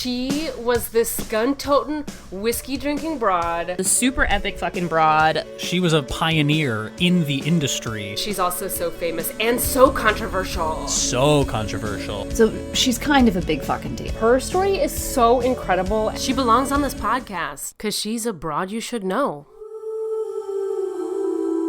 She was this gun-toting, whiskey-drinking broad. The super epic fucking broad. She was a pioneer in the industry. She's also so famous and so controversial. So controversial. So she's kind of a big fucking deal. Her story is so incredible. She belongs on this podcast because she's a broad you should know.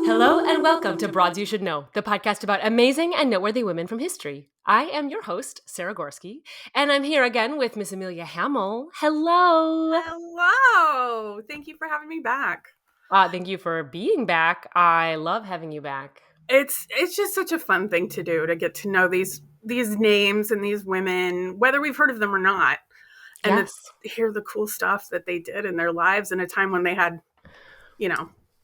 Hello and welcome to Broads You Should Know, the podcast about amazing and noteworthy women from history. I am your host, Sarah Gorski, and I'm here again with Miss Amelia Hamill. Hello. Hello. Thank you for having me back. Thank you for being back. I love having you back. It's just such a fun thing to do, to get to know these names and these women, whether we've heard of them or not, and Yes. to hear the cool stuff that they did in their lives in a time when they had,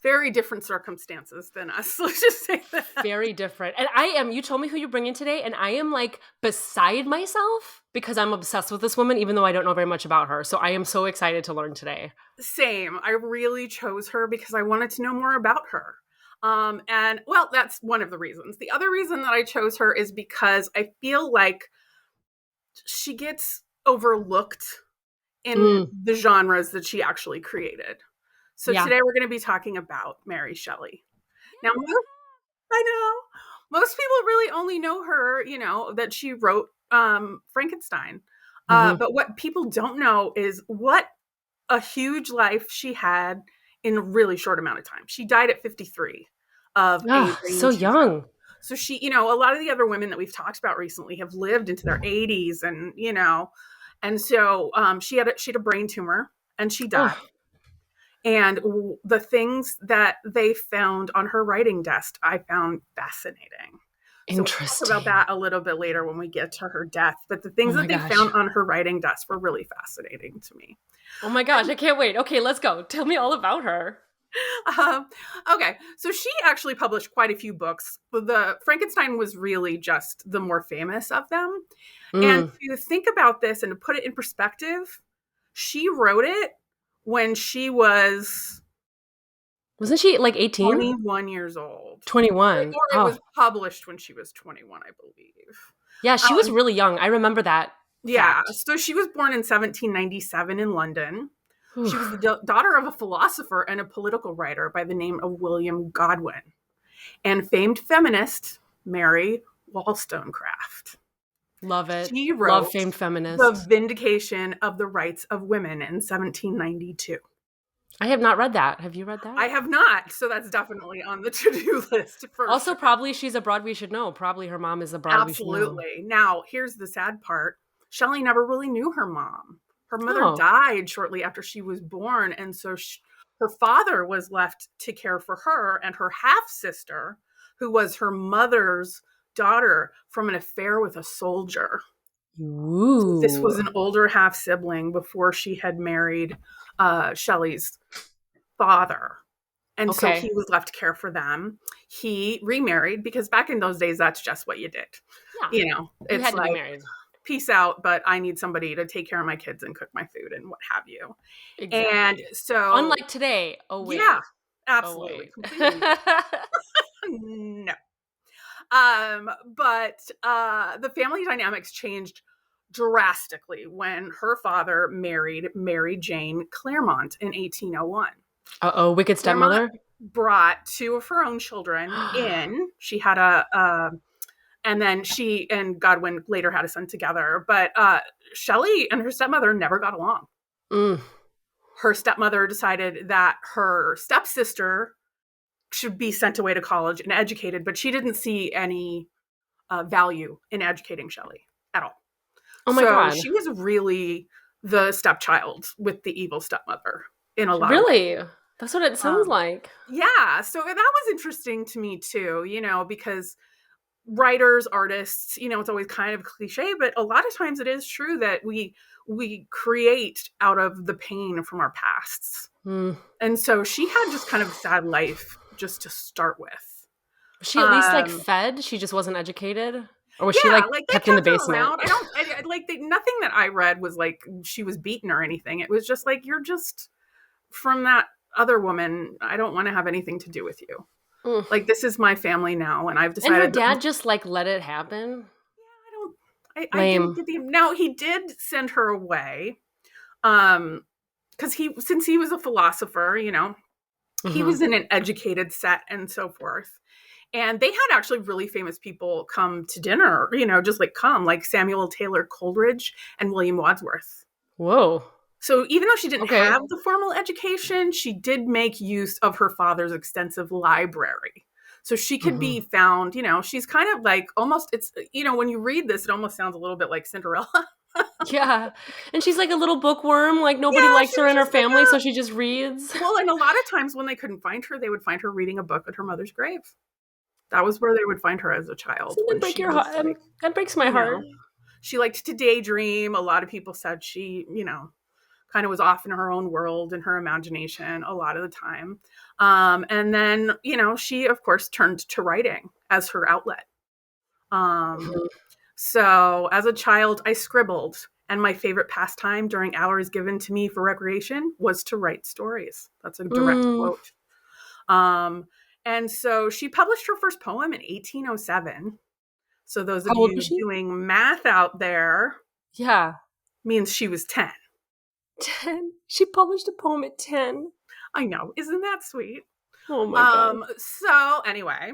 very different circumstances than us. Let's just say that. Very different. And you told me who you're bringing today, and I am like beside myself because I'm obsessed with this woman, even though I don't know very much about her. So I am so excited to learn today. Same. I really chose her because I wanted to know more about her. And that's one of the reasons. The other reason that I chose her is because I feel like she gets overlooked in the genres that she actually created. So Today we're going to be talking about Mary Shelley. Now, I know most people really only know her, that she wrote Frankenstein. But what people don't know is what a huge life she had in a really short amount of time. She died at 53 of age. So young. So she, a lot of the other women that we've talked about recently have lived into their 80s and so she had a brain tumor and she died. And the things that they found on her writing desk, I found fascinating. Interesting. So we'll talk about that a little bit later when we get to her death. But the things that they found on her writing desk were really fascinating to me. Oh my gosh, I can't wait. Okay, let's go. Tell me all about her. Okay, so she actually published quite a few books. The Frankenstein was really just the more famous of them. And to think about this and to put it in perspective, she wrote it when she wasn't she like 18? 21 years old. 21. Or it was published when she was 21, I believe. Yeah, she was really young. I remember that. Yeah. Fact. So she was born in 1797 in London. She was the daughter of a philosopher and a political writer by the name of William Godwin and famed feminist Mary Wollstonecraft. Love it. She wrote Love famed feminist. The Vindication of the Rights of Women in 1792. I have not read that. Have you read that? I have not. So that's definitely on the to-do list. Also, probably she's a broad we should know. Probably her mom is a broad we should know. Absolutely. Now, here's the sad part. Shelley never really knew her mom. Her mother died shortly after she was born. And so her father was left to care for her and her half-sister, who was her mother's daughter from an affair with a soldier. Ooh. So this was an older half sibling before she had married Shelley's father. And so he was left to care for them. He remarried because back in those days, that's just what you did. Yeah. It's had to like, be married. Peace out, but I need somebody to take care of my kids and cook my food and what have you. Exactly. And so unlike today. Oh, wait. Yeah, absolutely. Completely. No. But the family dynamics changed drastically when her father married Mary Jane Clairmont in 1801. Uh-oh, wicked stepmother? Brought two of her own children in. She had and then she and Godwin later had a son together. But Shelley and her stepmother never got along. Her stepmother decided that her stepsister should be sent away to college and educated, but she didn't see any value in educating Shelley at all. Oh my God. She was really the stepchild with the evil stepmother in a lot Really? of ways. That's what it sounds like. Yeah. So that was interesting to me too, because writers, artists, it's always kind of cliche, but a lot of times it is true that we create out of the pain from our pasts. And so she had just kind of a sad life just to start with. Was she at least fed? She just wasn't educated? Or was she kept in the basement? Nothing that I read was like she was beaten or anything. It was just like, you're just from that other woman. I don't want to have anything to do with you. Like, this is my family now. And I've decided. And her dad just let it happen? Yeah, I didn't get the. Now he did send her away, because since he was a philosopher, he was in an educated set and so forth. And they had actually really famous people come to dinner, just like Samuel Taylor Coleridge and William Wadsworth. Whoa. So even though she didn't have the formal education, she did make use of her father's extensive library. So she could be found, she's kind of like almost, it's, when you read this, it almost sounds a little bit like Cinderella. Yeah. And she's like a little bookworm. Like nobody likes her in her family, so she just reads. Well, and a lot of times when they couldn't find her, they would find her reading a book at her mother's grave. That was where they would find her as a child. That break your heart. That breaks my heart. She liked to daydream. A lot of people said she, kind of was off in her own world and her imagination a lot of the time. And then, she, of course, turned to writing as her outlet. So as a child, I scribbled. And my favorite pastime during hours given to me for recreation was to write stories. That's a direct quote. And so she published her first poem in 1807. So those of you doing math out there, means she was 10. 10. She published a poem at 10. I know. Isn't that sweet? Oh my God. So anyway,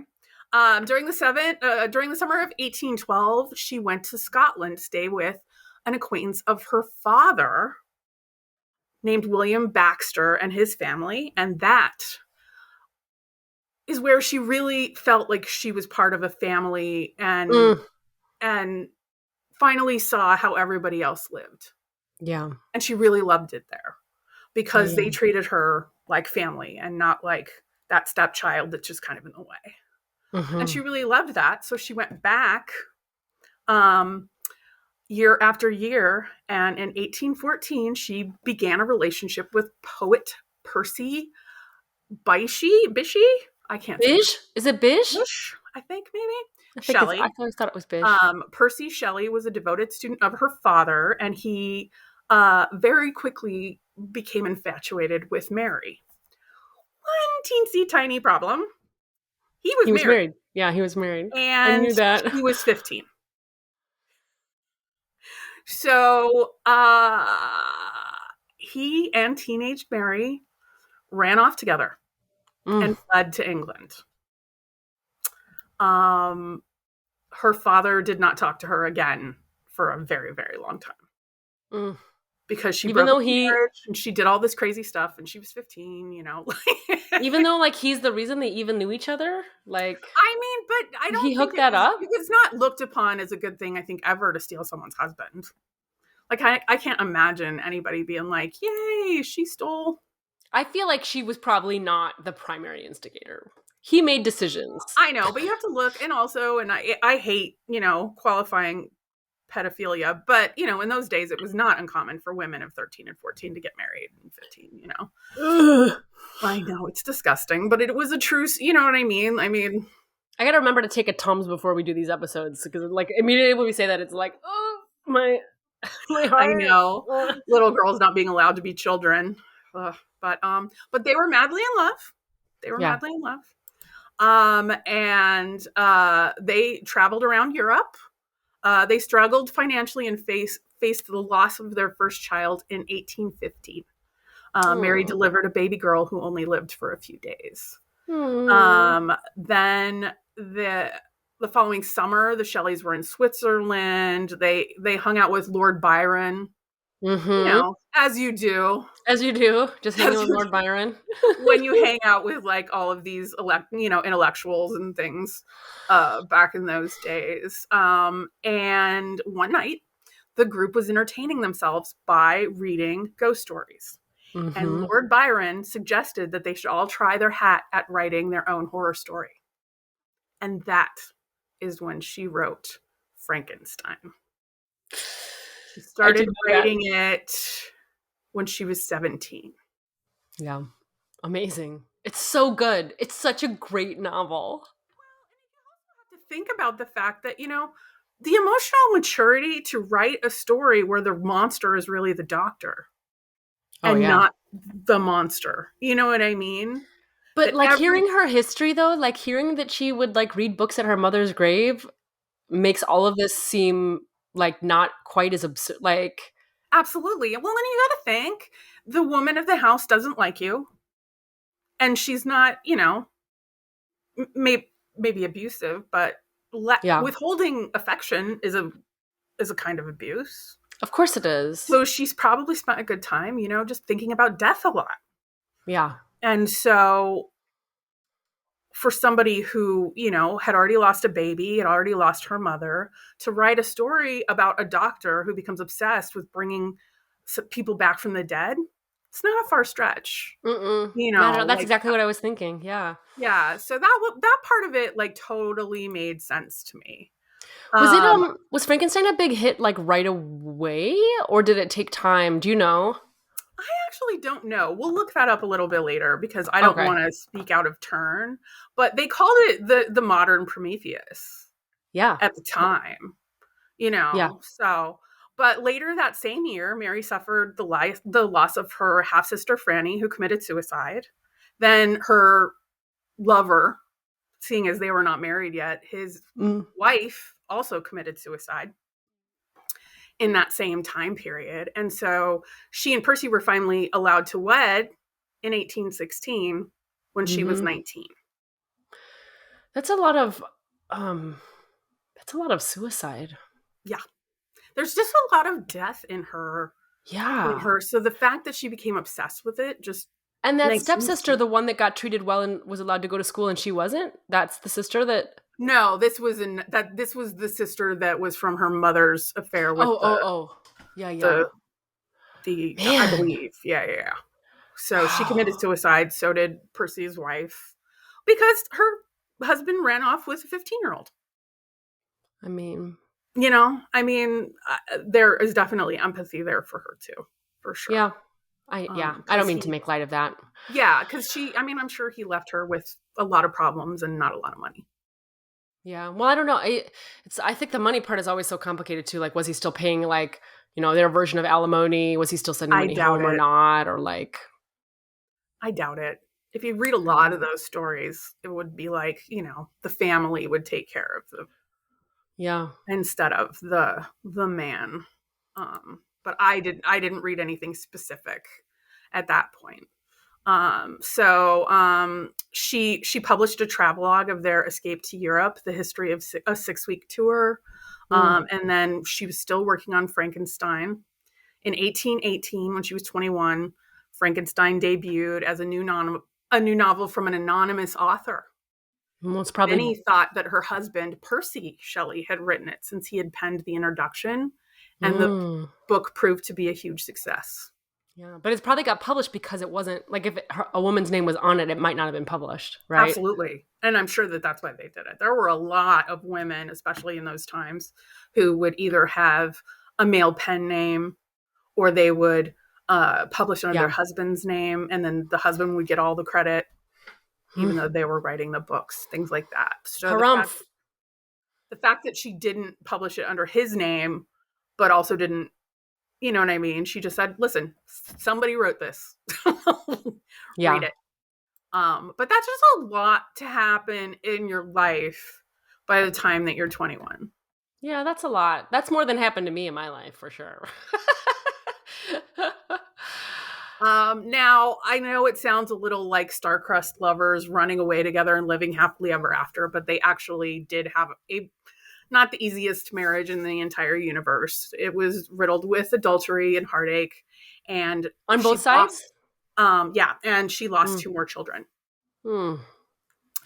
during the summer of 1812, she went to Scotland to stay with an acquaintance of her father named William Baxter and his family. And that is where she really felt like she was part of a family and finally saw how everybody else lived. Yeah. And she really loved it there because they treated her like family and not like that stepchild that's just kind of in the way. And she really loved that. So she went back year after year. And in 1814, she began a relationship with poet Percy Bysshe. I can't say. Bish? Is it Bish? Bish, I think maybe. Shelley. I always thought it was Bish. Percy Shelley was a devoted student of her father, and he very quickly became infatuated with Mary. One teensy tiny problem. He was married. Yeah, he was married. And I knew that. He was 15. So he and teenage Mary ran off together and fled to England. Her father did not talk to her again for a very, very long time. Because she broke marriage and she did all this crazy stuff and she was 15, Even though he's the reason they even knew each other? But I don't think hooked that up? It's not looked upon as a good thing, I think, ever to steal someone's husband. I can't imagine anybody being like, yay, she stole. I feel like she was probably not the primary instigator. He made decisions. I know, but you have to look, and also, and I hate, qualifying pedophilia, but, in those days, it was not uncommon for women of 13 and 14 to get married and 15, Ugh. I know, it's disgusting, but it was a truce, you know what I mean? I gotta remember to take a Tums before we do these episodes, because, immediately when we say that, it's like, oh, my heart. I know. Little girls not being allowed to be children. But they were madly in love. Madly in love. And they traveled around Europe. They struggled financially and faced the loss of their first child in 1815. Mary delivered a baby girl who only lived for a few days. Then the following summer, the Shelleys were in Switzerland. They hung out with Lord Byron. As you do. Just hanging with Lord Byron. When you hang out with all of these intellectuals and things back in those days. And one night, the group was entertaining themselves by reading ghost stories. And Lord Byron suggested that they should all try their hat at writing their own horror story. And that is when she wrote Frankenstein. She started writing it when she was 17. Yeah. Amazing. It's so good. It's such a great novel. Well, and you also have to think about the fact that, the emotional maturity to write a story where the monster is really the doctor not the monster. You know what I mean? But hearing her history, though, hearing that she would read books at her mother's grave makes all of this seem like not quite as absurd. Like, Absolutely. Well, and you got to think the woman of the house doesn't like you, and she's not, maybe abusive, but yeah, withholding affection is a kind of abuse. of course it is. So she's probably spent a good time, just thinking about death a lot. Yeah. And so for somebody who, had already lost a baby, had already lost her mother, to write a story about a doctor who becomes obsessed with bringing people back from the dead, it's not a far stretch. No, that's Like, exactly what I was thinking. Yeah. yeah. So that part of it, like, totally made sense to me. Was Frankenstein a big hit like right away, or did it take time? Do you know? I actually don't know. We'll look that up a little bit later because I don't Okay. want to speak out of turn. But they called it the modern Prometheus Yeah. at the time, Yeah. So, but later that same year, Mary suffered the loss of her half sister Franny, who committed suicide. Then her lover, seeing as they were not married yet, his wife also committed suicide in that same time period. And so she and Percy were finally allowed to wed in 1816 when she was 19. That's a lot of suicide. Yeah. There's just a lot of death in her. Yeah. So the fact that she became obsessed with it just And that makes sense. stepsister, the one that got treated well and was allowed to go to school and she wasn't? That's the sister that No, this was the sister that was from her mother's affair with Yeah, the Man. I believe. Yeah. So she committed suicide, so did Percy's wife, because her husband ran off with a 15-year-old. I mean, there is definitely empathy there for her too, for sure. yeah. I don't mean to make light of that. Yeah, because I'm sure he left her with a lot of problems and not a lot of money. Yeah. Well, I don't know. I think the money part is always so complicated too. Like, was he still paying like, their version of alimony? Was he still sending money home or not? Or like, I doubt it. If you read a lot of those stories, it would be like, the family would take care of instead of the man. But I didn't read anything specific at that point. She published a travelogue of their escape to Europe, the history of a 6-week tour. And then she was still working on Frankenstein. In 1818, when she was 21, Frankenstein debuted as a new novel from an anonymous author. well, it's probably Many thought that her husband, Percy Shelley, had written it since he had penned the introduction, and the book proved to be a huge success. Yeah, but it's probably got published because it wasn't like if a woman's name was on it, it might not have been published, right? Absolutely. And I'm sure that that's why they did it. There were a lot of women, especially in those times, who would either have a male pen name or they would publish under their husband's name, and then the husband would get all the credit, even though they were writing the books, things like that. So the fact that she didn't publish it under his name, but also didn't, you know what I mean? She just said, listen, somebody wrote this. Read it. But that's just a lot to happen in your life by the time that you're 21. Yeah, that's a lot. That's more than happened to me in my life, for sure. Now, I know it sounds a little like star-crossed lovers running away together and living happily ever after, but they actually did have not the easiest marriage in the entire universe. It was riddled with adultery and heartache. And on both sides? And she lost 2 more children. Dang.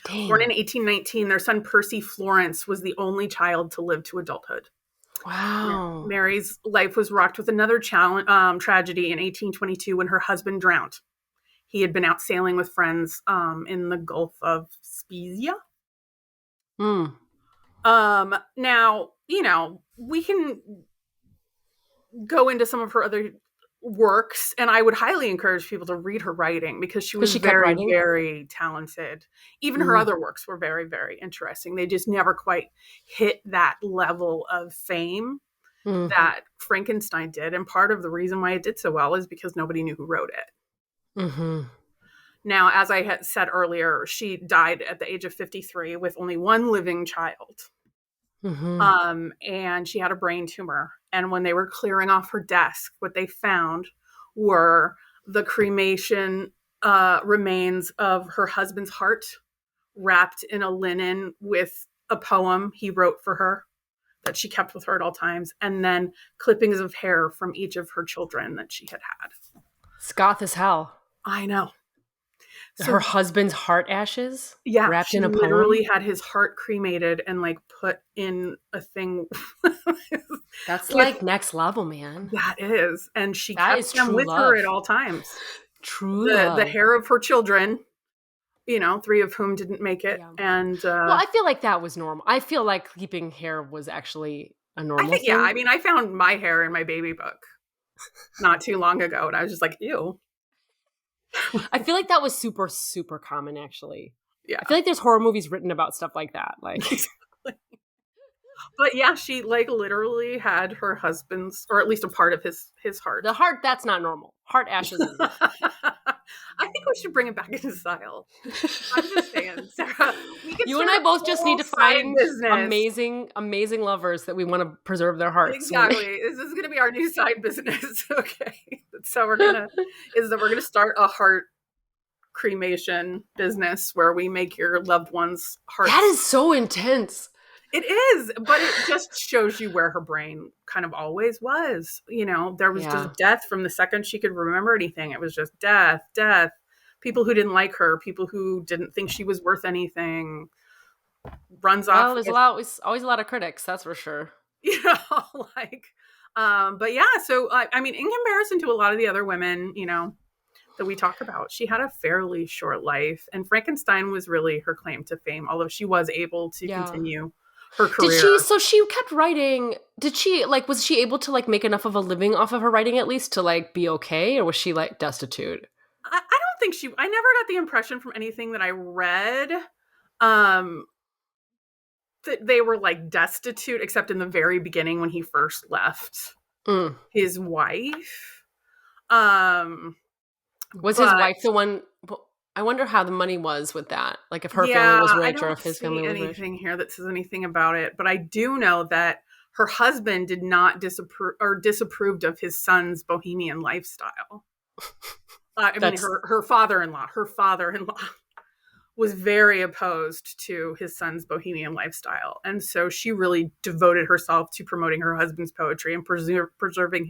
Born in 1819, their son Percy Florence was the only child to live to adulthood. Wow. Mary's life was rocked with another tragedy in 1822 when her husband drowned. He had been out sailing with friends in the Gulf of Spezia. Now, we can go into some of her other works, and I would highly encourage people to read her writing because she was very, very talented. Even her other works were very, very interesting. They just never quite hit that level of fame that Frankenstein did. And part of the reason why it did so well is because nobody knew who wrote it. Now, as I had said earlier, she died at the age of 53 with only one living child. And she had a brain tumor. And when they were clearing off her desk, what they found were the cremation remains of her husband's heart wrapped in a linen with a poem he wrote for her that she kept with her at all times, and then clippings of hair from each of her children that she had had. It's goth as hell. I know. So, her husband's heart ashes? Yeah, wrapped she in a poem? literally had his heart cremated and like put in a thing. That's like next level, man. That is. And she That kept is them true with love. her at all times. True love. The hair of her children, 3 of whom didn't make it. Yeah. And well, I feel like that was normal. I feel like keeping hair was actually a normal thing. Yeah, I mean, I found my hair in my baby book not too long ago, and I was just like, ew. I feel like that was super, super common, actually. Yeah. I feel like there's horror movies written about stuff like that. Like, but yeah, she like literally had her husband's, or at least a part of his heart. The heart, that's not normal. Heart ashes. I think we should bring it back into style. I'm just saying, Sarah. You and I both just need to find amazing lovers that we want to preserve their hearts. Exactly. This is going to be our new side business. Okay. So we're gonna start a heart cremation business where we make your loved one's hearts. That is so intense. It is, but it just shows you where her brain kind of always was. There was just death from the second she could remember anything. It was just death. People who didn't like her, people who didn't think she was worth anything. Runs off. Well, there's always a lot of critics, that's for sure. But yeah, so I mean, in comparison to a lot of the other women, that we talk about, she had a fairly short life, and Frankenstein was really her claim to fame, although she was able to continue her career. So she kept writing. Was she able to make enough of a living off of her writing at least to be okay, or was she destitute? I don't think I never got the impression from anything that I read that they were destitute, except in the very beginning when he first left his wife. Was his wife the one? I wonder how the money was with that. If her family was rich or if his family was rich. I don't see anything here that says anything about it, but I do know that her husband did not disapproved of his son's bohemian lifestyle. Her father-in-law was very opposed to his son's bohemian lifestyle. And so she really devoted herself to promoting her husband's poetry and preserving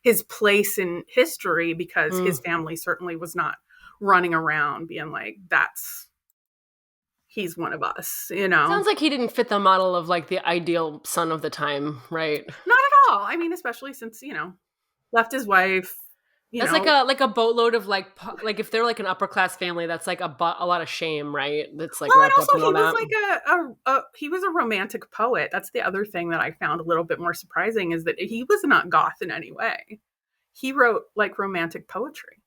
his place in history, because his family certainly was not running around being he's one of us, Sounds like he didn't fit the model of the ideal son of the time, right? Not at all. I mean, especially since, left his wife. That's like a boatload of if they're an upper class family, that's a lot of shame, right? That's well, and also he was a romantic poet. That's the other thing that I found a little bit more surprising, is that he was not goth in any way. He wrote romantic poetry.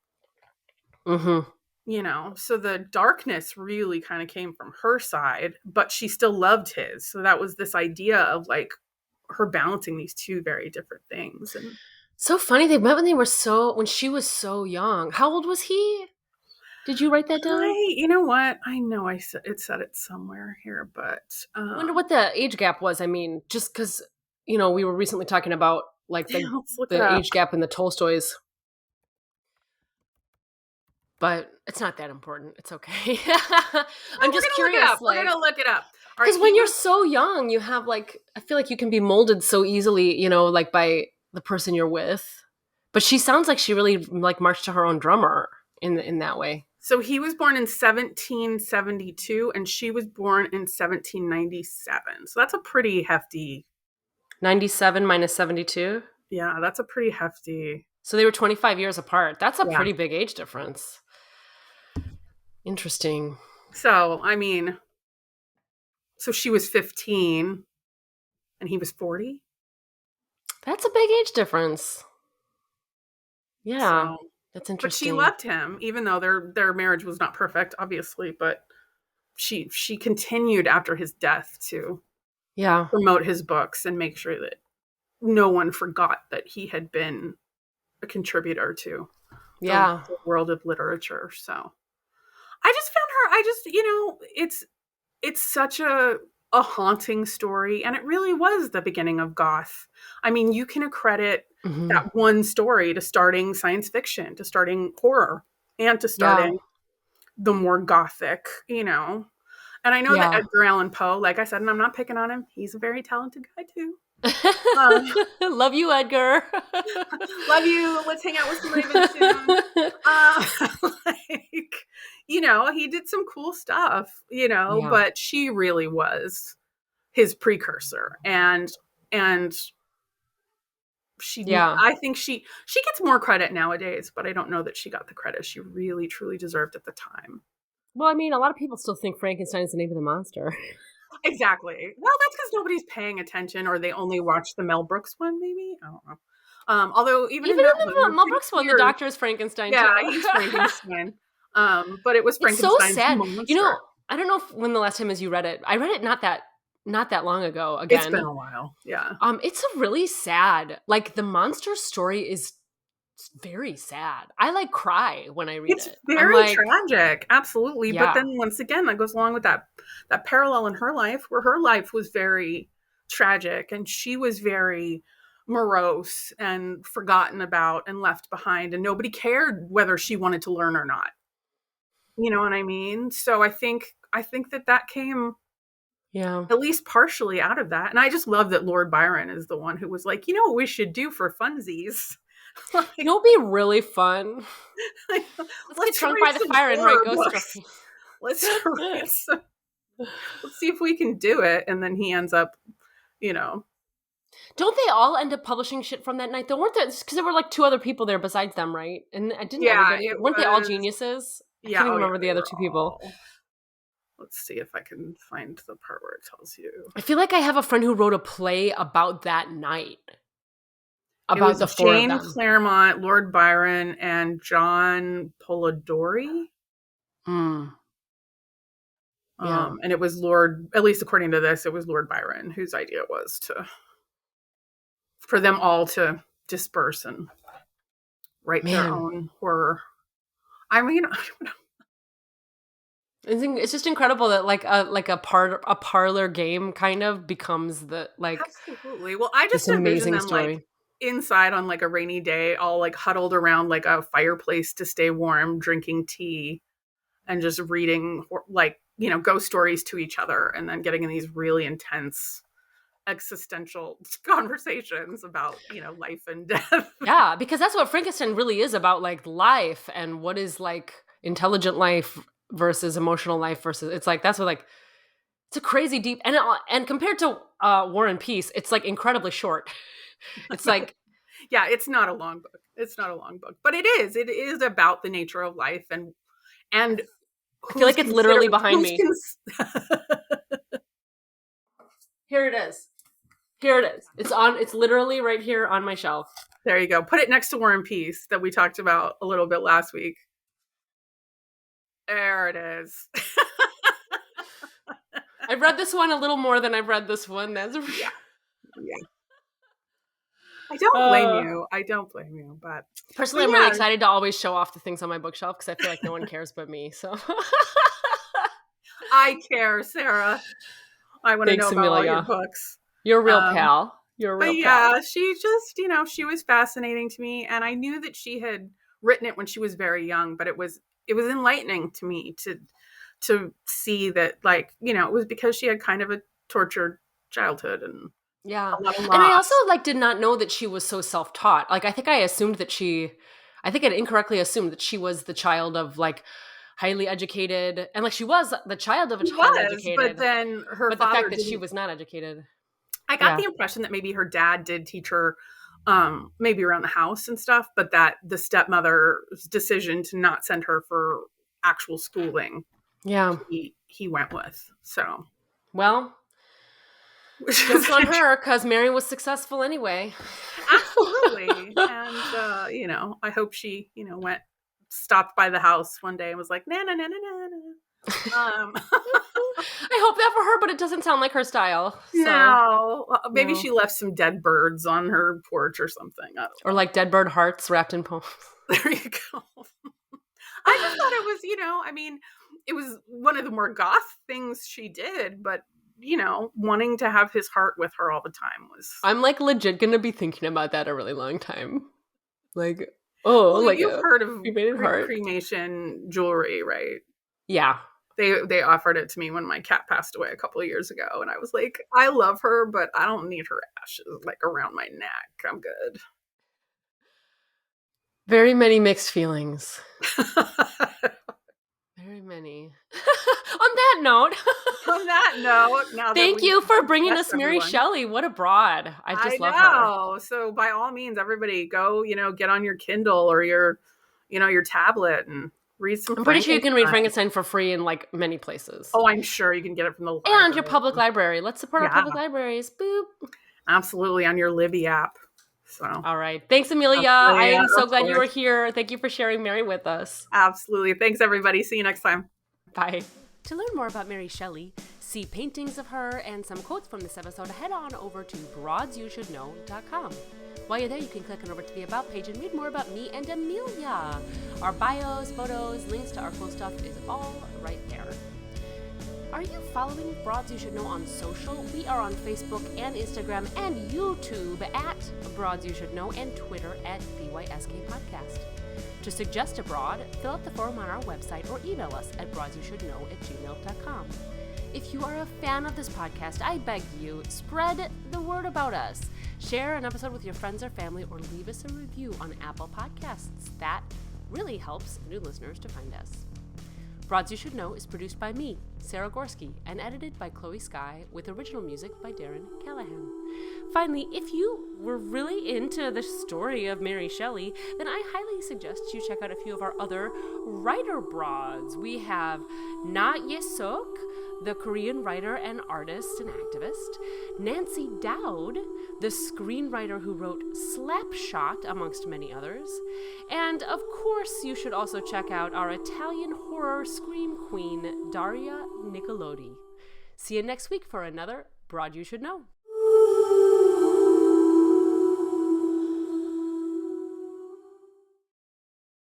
Mm-hmm. So the darkness really kind of came from her side, but she still loved his. So that was this idea of her balancing these two very different things. And so funny, they met when she was so young. How old was he? Did you write that down? You know what? I know it said it somewhere here, but I wonder what the age gap was. I mean, just because we were recently talking about the age gap in the Tolstoys. But it's not that important. It's okay. I'm just curious. We're going to look it up. Because when you're so young, you have I feel like you can be molded so easily, by the person you're with. But she sounds like she really marched to her own drummer in that way. So he was born in 1772 and she was born in 1797. So that's a pretty hefty. 97 minus 72? Yeah, that's a pretty hefty. So they were 25 years apart. That's a pretty big age difference. Interesting. So, I mean, she was 15 and he was 40. That's a big age difference. Yeah, that's interesting. But she loved him, even though their marriage was not perfect, obviously. But she continued after his death to promote his books and make sure that no one forgot that he had been a contributor to the world of literature. So I just found her, it's such a a haunting story, and it really was the beginning of goth. I mean, you can accredit that one story to starting science fiction, to starting horror, and to starting the more gothic, you know. And I know that Edgar Allan Poe, like I said, and I'm not picking on him, he's a very talented guy too. Love you, Edgar. Love you. Let's hang out with some ravens soon. Like, you know, he did some cool stuff, you know, but she really was his precursor. And she, I think she gets more credit nowadays, but I don't know that she got the credit she really, truly deserved at the time. Well, I mean, a lot of people still think Frankenstein is the name of the monster. Exactly. Well, that's because nobody's paying attention, or they only watch the Mel Brooks one, maybe. I don't know. Although even in the Mel Brooks one, the doctor is Frankenstein. Yeah, too. he's Frankenstein. But it was Frankenstein's It's so sad. monster. You know, I don't know when the last time is you read it. I read it not that long ago. Again, it's been a while. Yeah. It's a really sad. Like the monster story is very sad. I like cry when I read it. It's very tragic, absolutely. Yeah. But then once again, that goes along with that parallel in her life, where her life was very tragic, and she was very morose and forgotten about and left behind, and nobody cared whether she wanted to learn or not. You know what I mean? So I think that came at least partially out of that. And I just love that Lord Byron is the one who was like, you know what we should do for funsies? Like, it'll be really fun. Let's get drunk by the fire and write ghost stories. Let's see if we can do it. And then he ends up, you know. Don't they all end up publishing shit from that night? Though, weren't there? Because there were like two other people there besides them, right? And I didn't. Weren't they all geniuses? I can't even remember the other two people. Let's see if I can find the part where it tells you. I feel like I have a friend who wrote a play about that night. About the four Jane of them. Claremont, Lord Byron, and John Polidori. Yeah. And it was at least according to this, it was Lord Byron whose idea it was for them all to disperse and write their own horror. I mean, I don't know. It's just incredible that like a parlor game kind of becomes the like absolutely. Well, I just envision them story. Like inside on like a rainy day, all like huddled around like a fireplace to stay warm, drinking tea, and just reading like, you know, ghost stories to each other, and then getting in these really intense existential conversations about, you know, life and death. Yeah, because that's what Frankenstein really is about, like life and what is like intelligent life versus emotional life versus, it's like, that's what like, it's a crazy deep, and compared to War and Peace, it's like incredibly short. It's like, yeah, it's not a long book. It's not a long book, but it is about the nature of life, and I feel like it's literally behind me. Here it is. It's literally right here on my shelf. There you go. Put it next to War and Peace that we talked about a little bit last week. There it is. I've read this one a little more than I've read this one. That's yeah. I don't blame you. But personally, I'm really excited to always show off the things on my bookshelf because I feel like no one cares but me. So I care, Sarah. I want to know about all your books. You're a real pal. You're a real pal. Yeah, she just, you know, she was fascinating to me, and I knew that she had written it when she was very young, but it was enlightening to me to see that, like, you know, it was because she had kind of a tortured childhood and and I also like did not know that she was so self-taught. Like I think I had incorrectly assumed that she was the child of like highly educated, and like she was the child of a highly educated, but then the fact that she was not educated, I got the impression that maybe her dad did teach her maybe around the house and stuff, but that the stepmother's decision to not send her for actual schooling he went with. So well, just on her, because Mary was successful anyway. Absolutely. And you know, I hope she, you know, stopped by the house one day and was like, na na na na na. I hope that for her, but it doesn't sound like her style. So. No, maybe she left some dead birds on her porch or something. I don't know. Or like dead bird hearts wrapped in poems. There you go. I just thought it was, you know, I mean, it was one of the more goth things she did, but wanting to have his heart with her all the time was. I'm like legit gonna be thinking about that a really long time. Like, oh, Well, like you've heard of cremated heart. cremation jewelry, right? Yeah. They offered it to me when my cat passed away a couple of years ago, and I was like, I love her, but I don't need her ashes like around my neck. I'm good. Very many mixed feelings. Very many. On that note. On that note, now thank that you for bringing yes, us Mary everyone. Shelley. What a broad. I just love know. So by all means, everybody go, get on your Kindle or your tablet and read some. I'm pretty sure you can read Frankenstein for free in like many places. Oh, I'm sure you can get it from the library. And your public library. Let's support our public libraries. Boop. Absolutely, on your Libby app. So. All right. Thanks, Amelia. I am so glad you were here. Thank you for sharing Mary with us. Absolutely. Thanks, everybody. See you next time. Bye. To learn more about Mary Shelley, see paintings of her and some quotes from this episode, head on over to broadsyoushouldknow.com. While you're there, you can click on over to the About page and read more about me and Amelia. Our bios, photos, links to our cool stuff is all right there. Are you following Broads You Should Know on social? We are on Facebook and Instagram and YouTube at Broads You Should Know and Twitter at BYSK Podcast. To suggest a broad, fill out the form on our website or email us at broadsyoushouldknow@gmail.com. If you are a fan of this podcast, I beg you, spread the word about us. Share an episode with your friends or family or leave us a review on Apple Podcasts. That really helps new listeners to find us. Broads You Should Know is produced by me, Sarah Gorski, and edited by Chloe Skye, with original music by Darren Callahan. Finally, if you were really into the story of Mary Shelley, then I highly suggest you check out a few of our other writer broads. We have Na Ye-seok, the Korean writer and artist and activist, Nancy Dowd, the screenwriter who wrote Slapshot, amongst many others, and of course you should also check out our Italian horror scream queen, Daria Nicolodi. See you next week for another Broad You Should Know.